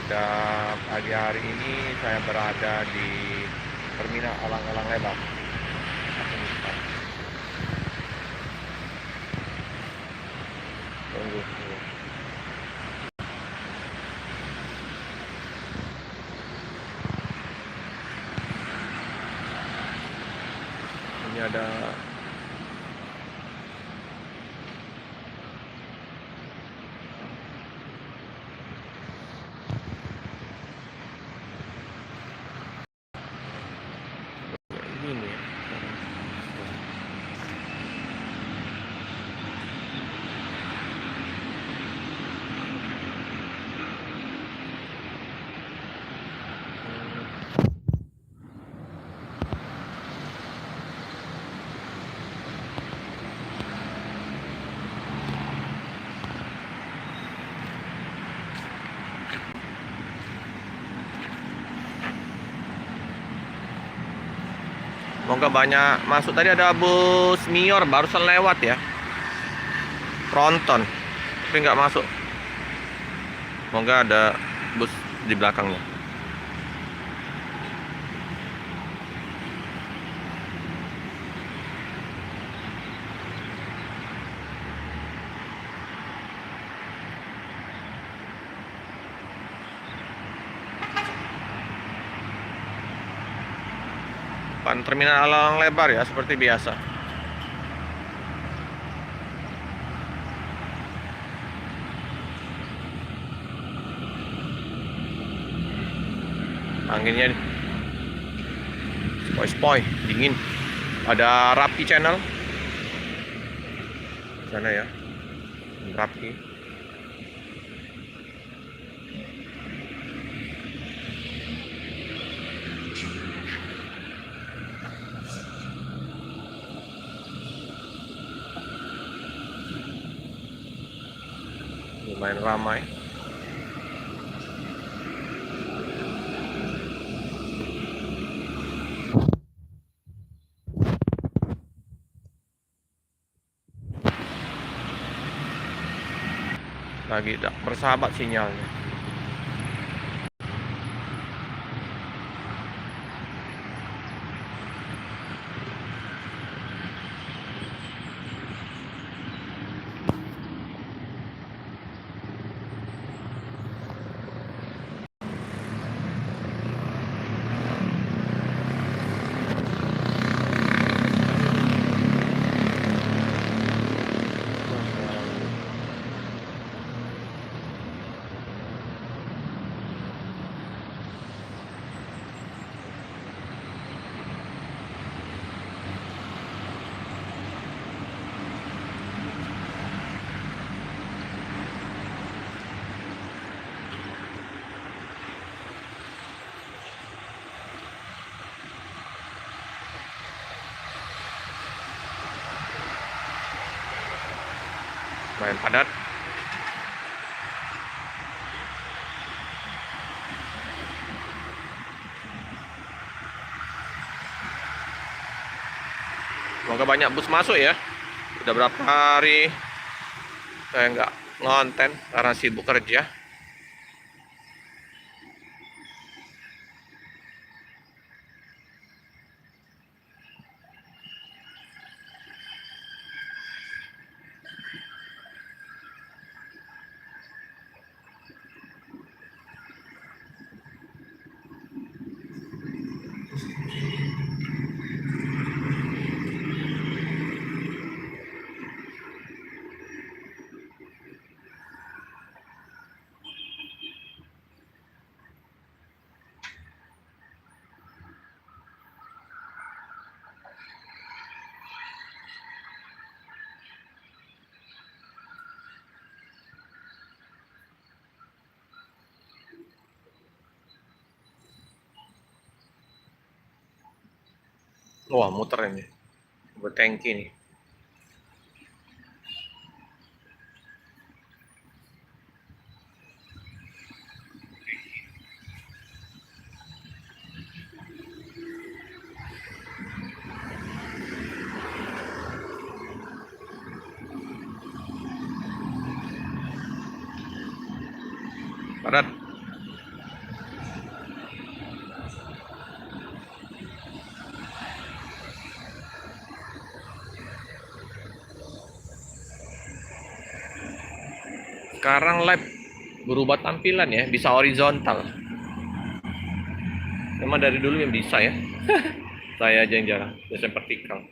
Pada pagi hari ini saya berada di Terminal Elang-Elang Lebar. Tunggu, tunggu. Ini ada ini ya. Semoga banyak masuk. Tadi ada bus Mior barusan lewat ya, Tronton, tapi nggak masuk. Semoga ada bus di belakangnya. Depan Terminal Elang Lebar ya, seperti biasa. Anginnya nih, spoi-spoi, dingin. Ada Rapi Channel sana ya, Rapi. Lumayan ramai. Lagi tak bersahabat sinyalnya. Lumayan padat. Semoga banyak bus masuk ya. Udah berapa hari saya nggak ngonten karena sibuk kerja. Wah, muter ini. Buat tangki nih. Padat. sekarang live berubah tampilan ya, bisa horizontal. Memang dari dulu yang bisa ya. Saya aja yang jarang, biasanya vertikal.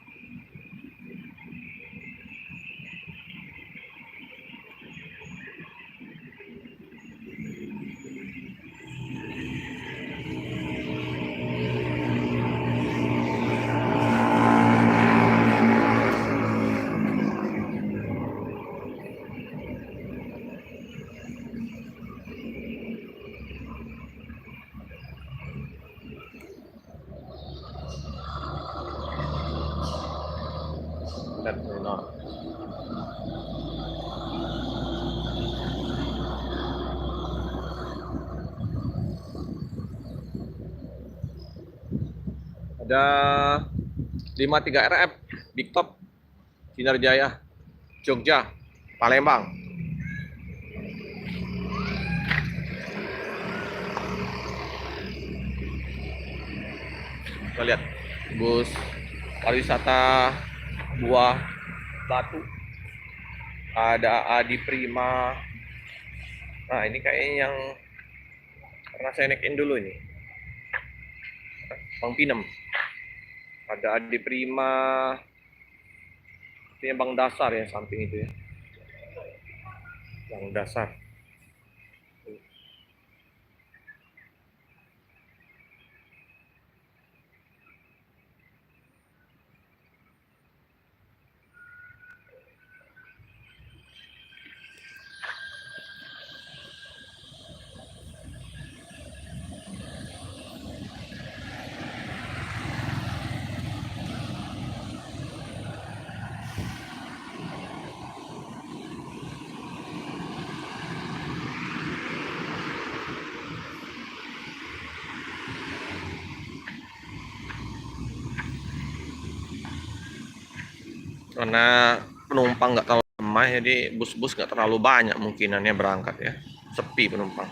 Dan ada 53 RF Big Top Sinar Jaya Jogja Palembang. Kita lihat bus pariwisata Buah Batu, ada Adi Prima. Nah ini kayaknya yang pernah saya naikin dulu ini, Bang Pinem. Ada Adi Prima, ini Bang Dasar ya, samping itu ya, Bang Dasar. Karena penumpang nggak terlalu ramai, jadi bus-bus nggak terlalu banyak mungkinannya berangkat ya, sepi penumpang.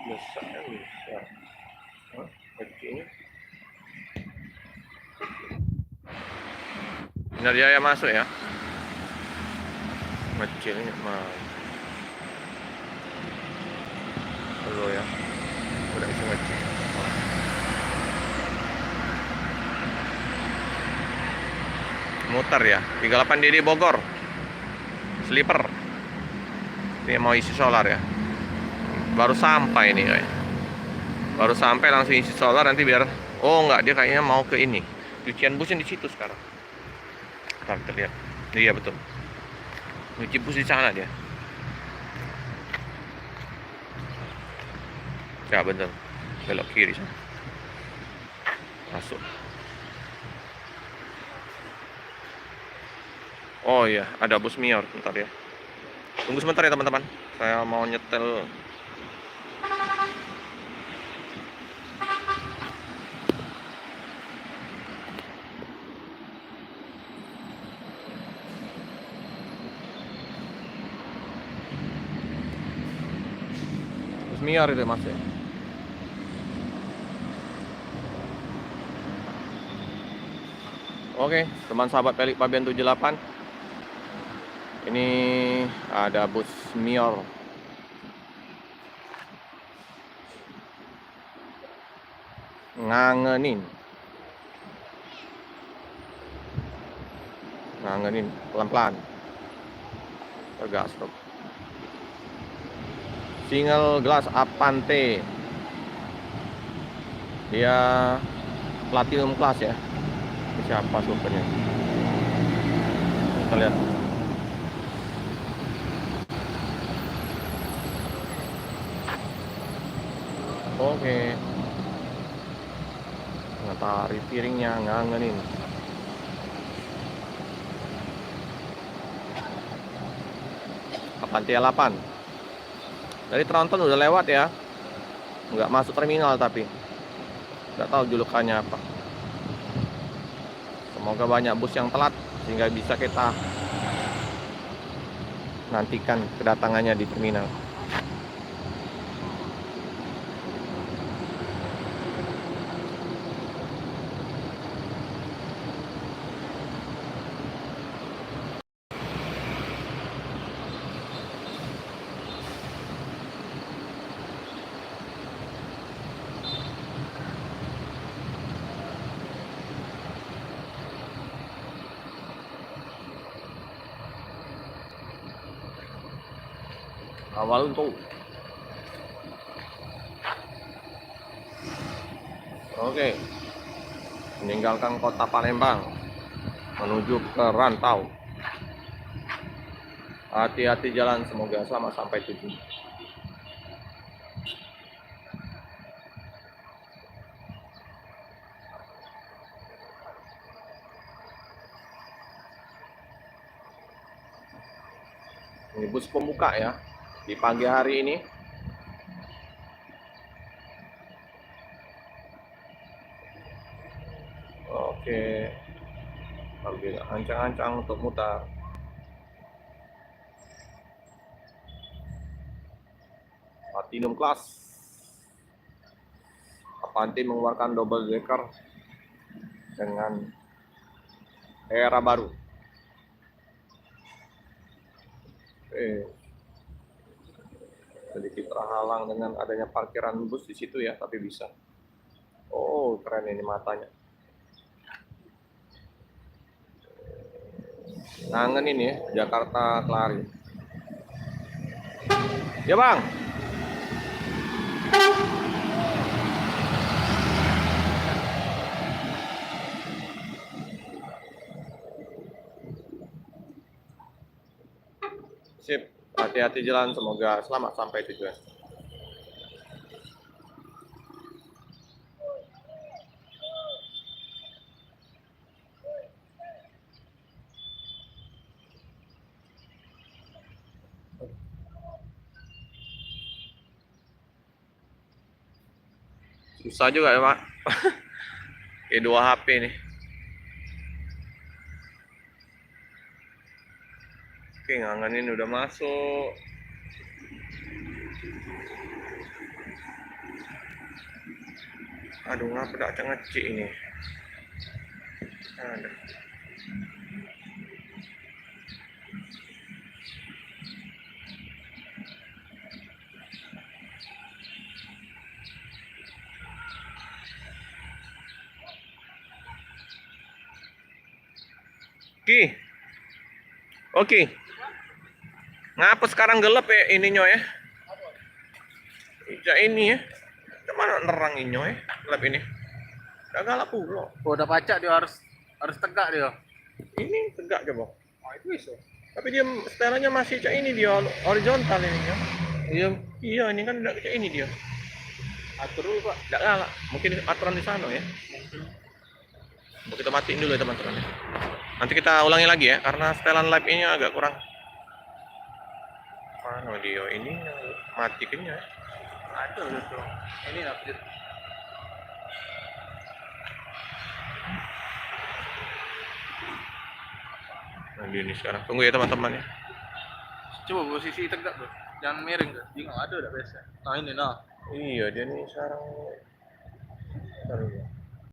Bisa. Sinar Jaya masuk ya, kecilnya mah dulu ya, udah bisa ngecil. Muter ya, 38 DD Bogor, sleeper. Ini mau isi solar ya, baru sampai ini kayak, baru sampai langsung isi solar nanti biar. Oh enggak, dia kayaknya mau ke ini, cucian busnya di situ sekarang. Ntar terlihat, iya betul, cuci bus di sana dia. Ya bener, belok kiri sana, masuk. Oh iya, ada bus Mior, bentar ya. Tunggu sebentar ya teman-teman, saya mau nyetel. Bus Mior itu mas ya. Oke, teman sahabat Pelik Pabean 78. Ini ada bus Mior. Ngangenin. ngangenin pelan-pelan. Agak stop. Single glass Avante. Dia platinum class ya. Siapa supirnya? Kita lihat. Oke. Ngetari piringnya ngangenin. Avante 8. Dari Tronton udah lewat ya. Nggak masuk terminal tapi nggak tahu julukannya apa. Semoga banyak bus yang telat sehingga bisa kita nantikan kedatangannya di terminal. Awal untuk oke, meninggalkan kota Palembang menuju ke Rantau. Hati-hati jalan, semoga selamat sampai tujuan. Ini bus pembuka ya di pagi hari ini. Oke, ambil ancang-ancang untuk mutar. Platinum class. Avante mengeluarkan double decker dengan era baru. Sedikit terhalang dengan adanya parkiran bus di situ ya, tapi bisa. Oh, keren ini matanya. Kangen ini ya, Jakarta Kelari. Ya bang. Sip, hati-hati jalan, semoga selamat sampai tujuan. Susah juga ya pak. Kayak 2 HP nih. Oke, ngangenin udah masuk. Aduh, ngapa dak ngecek ini. Ada. Oke. Oke. Ngapa sekarang gelap ya ininya ya? Ija ini ya. Kemana nerang ini ya? Gelap ini. Gak galap pula. Oh, udah pacak dia harus tegak dia. Ini tegak coba. Oh, itu bisa. Tapi dia setelahnya masih cak ini dia horizontal ini ya. Iya, Iya, ini kan udah cak ini dia. atur dulu, Pak. Gak galak. Mungkin aturan di sana ya. Mau kita matiin dulu ya teman-teman. Nanti kita ulangi lagi ya, karena setelan live ini agak kurang. Mana dia ini matikannya? Ada gitu. Ini update. Nah, ini sekarang tunggu ya teman-teman ya. Coba posisi tegak tuh. Jangan miring tuh. Dia nggak ada udah biasa. Nah ini nah. Iya dia nih sekarang. Bentar dulu.